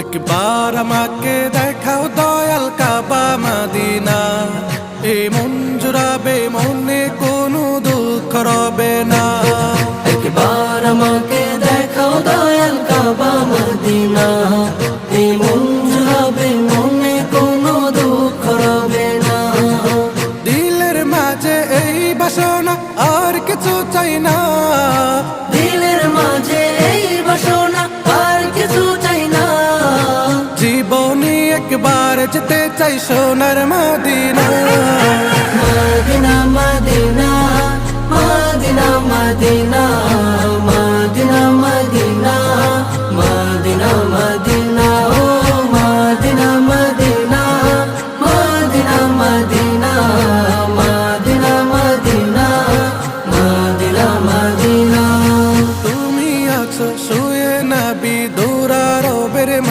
একবার আমাকে দেখাও দয়াল কাবা মদিনা, এ মন জুড়াবে মনে কোনো দুঃখ রবে না। একবার আমাকে দেখাও দয়াল কাবা মদিনা, এ মন জুড়াবে মনে কোনো দুঃখ রবে না। দিলের মাঝে এই বাসনা আর কিছু চাই না, দিলের মাঝে এই বাসনা আর কিছু চাই না। জীবনে একবার যেতে চাই সোনার মদিনা।